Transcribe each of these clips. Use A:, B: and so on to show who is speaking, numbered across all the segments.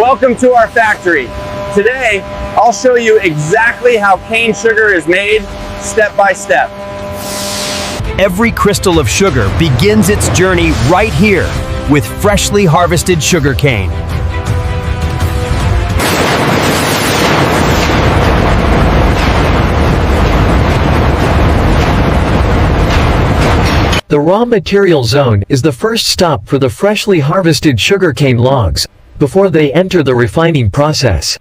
A: welcome to our factory. Today, I'll show you exactly how cane sugar is made, step by step.
B: Every crystal of sugar begins its journey right here with freshly harvested sugarcane.
C: The raw material zone is the first stop for the freshly harvested sugarcane logs before they enter the refining process.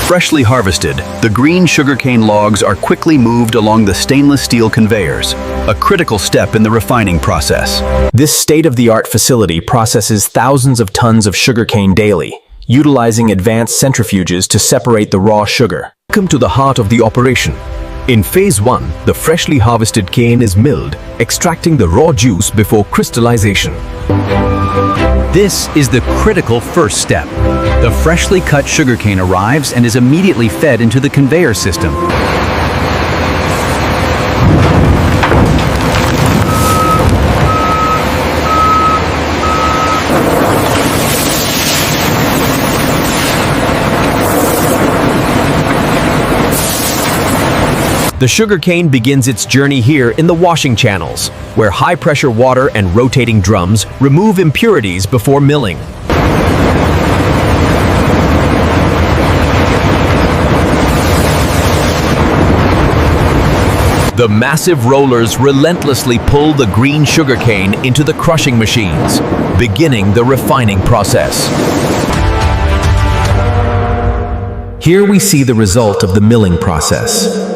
D: Freshly harvested, the green sugarcane logs are quickly moved along the stainless steel conveyors, a critical step in the refining process. This state-of-the-art facility processes thousands of tons of sugarcane daily, utilizing advanced centrifuges to separate the raw sugar. Welcome to the heart of the operation. In Phase 1, the freshly harvested cane is milled, extracting the raw juice before crystallization.
B: This is the critical first step. The freshly cut sugarcane arrives and is immediately fed into the conveyor system. The sugarcane begins its journey here in the washing channels, where high-pressure water and rotating drums remove impurities before milling. The massive rollers relentlessly pull the green sugarcane into the crushing machines, beginning the refining process. Here we see the result of the milling process.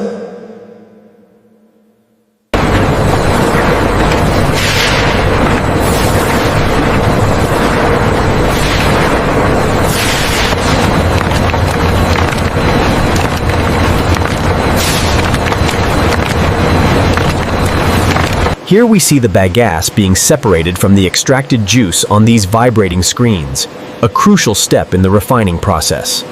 B: Here we see the bagasse being separated from the extracted juice on these vibrating screens, a crucial step in the refining process.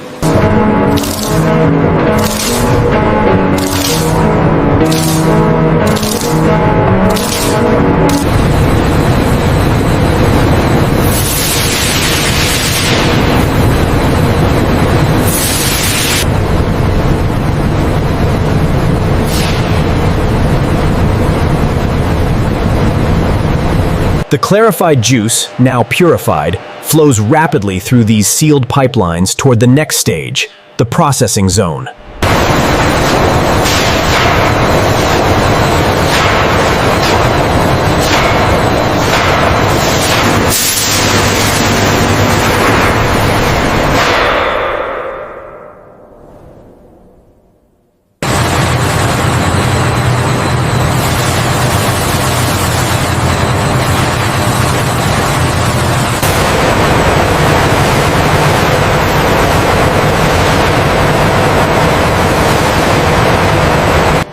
B: The clarified juice, now purified, flows rapidly through these sealed pipelines toward the next stage, the processing zone.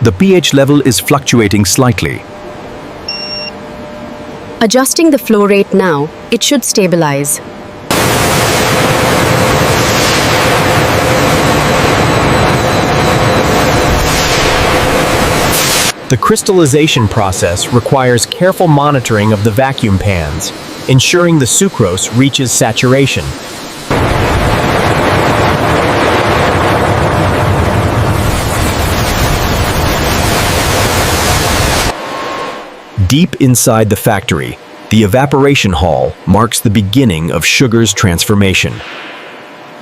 B: The pH level is fluctuating slightly.
E: Adjusting the flow rate now, it should stabilize.
B: The crystallization process requires careful monitoring of the vacuum pans, ensuring the sucrose reaches saturation. Deep inside the factory, the evaporation hall marks the beginning of sugar's transformation.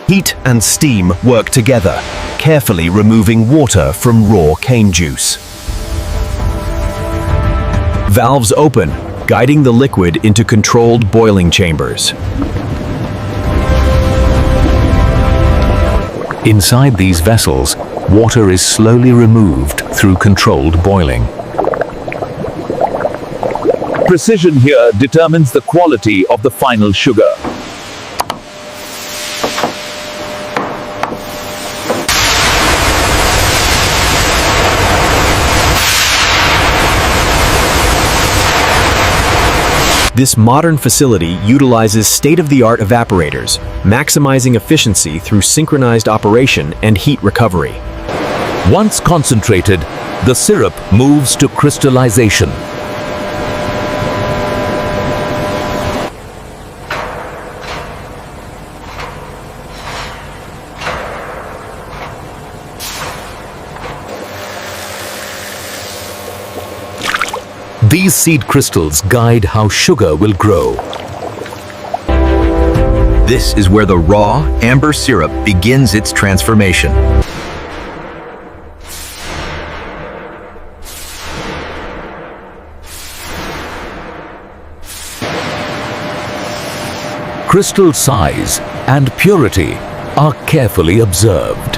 B: Heat and steam work together, carefully removing water from raw cane juice. Valves open, guiding the liquid into controlled boiling chambers.
F: Inside these vessels, water is slowly removed through controlled boiling.
G: Precision here determines the quality of the final sugar.
B: This modern facility utilizes state-of-the-art evaporators, maximizing efficiency through synchronized operation and heat recovery.
G: Once concentrated,
F: the syrup moves to crystallization. These seed crystals guide how sugar will grow.
D: This is where the raw, amber syrup begins its transformation.
F: Crystal size and purity are carefully observed.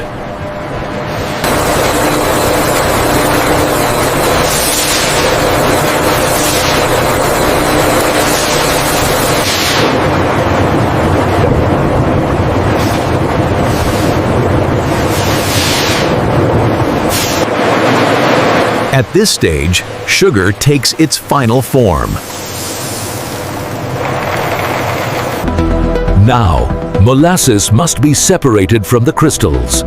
D: At this stage, sugar takes its final form.
F: Now, molasses must be separated from the crystals.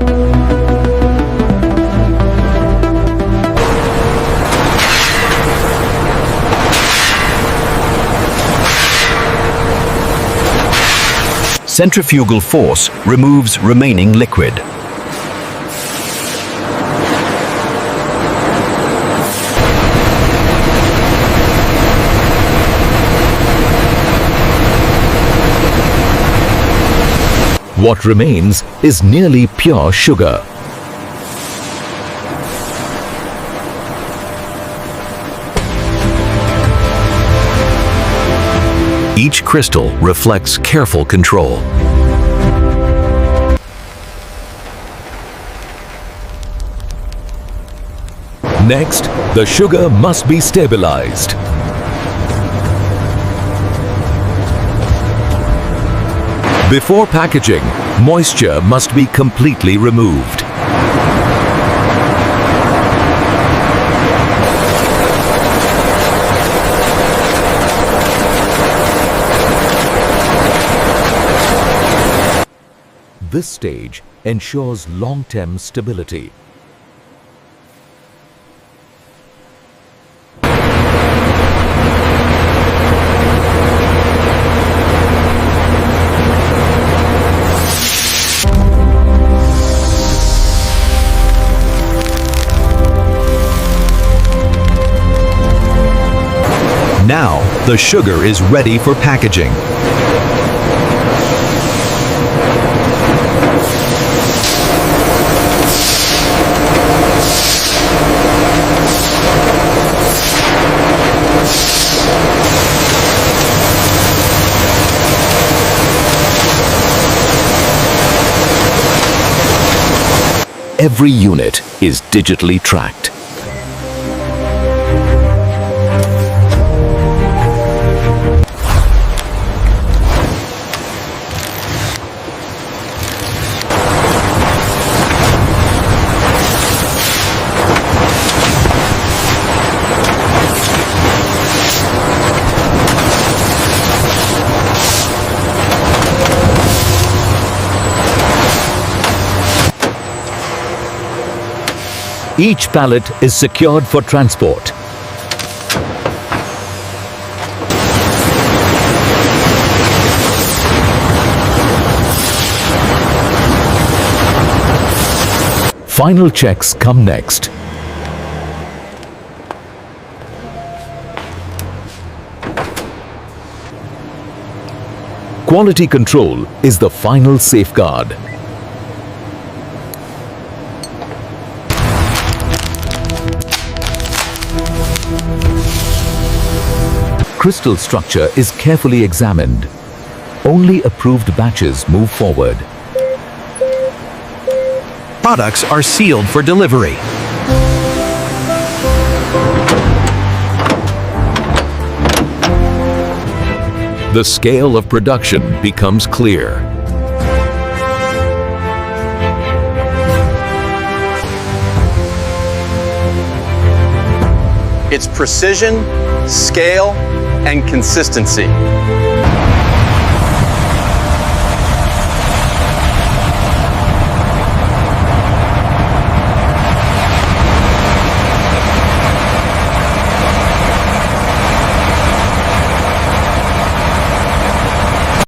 D: Centrifugal force removes remaining liquid.
F: What remains is nearly pure sugar.
D: Each crystal reflects careful control.
F: Next, the sugar must be stabilized. Before packaging, moisture must be completely removed. This stage ensures long-term stability.
D: Now, the sugar is ready for packaging.
F: Every unit is digitally tracked. Each pallet is secured for transport. Final checks come next. Quality control is the final safeguard. Crystal structure is carefully examined. Only approved batches move forward.
D: Products are sealed for delivery.
F: The scale of production becomes clear.
A: It's precision, scale, and consistency.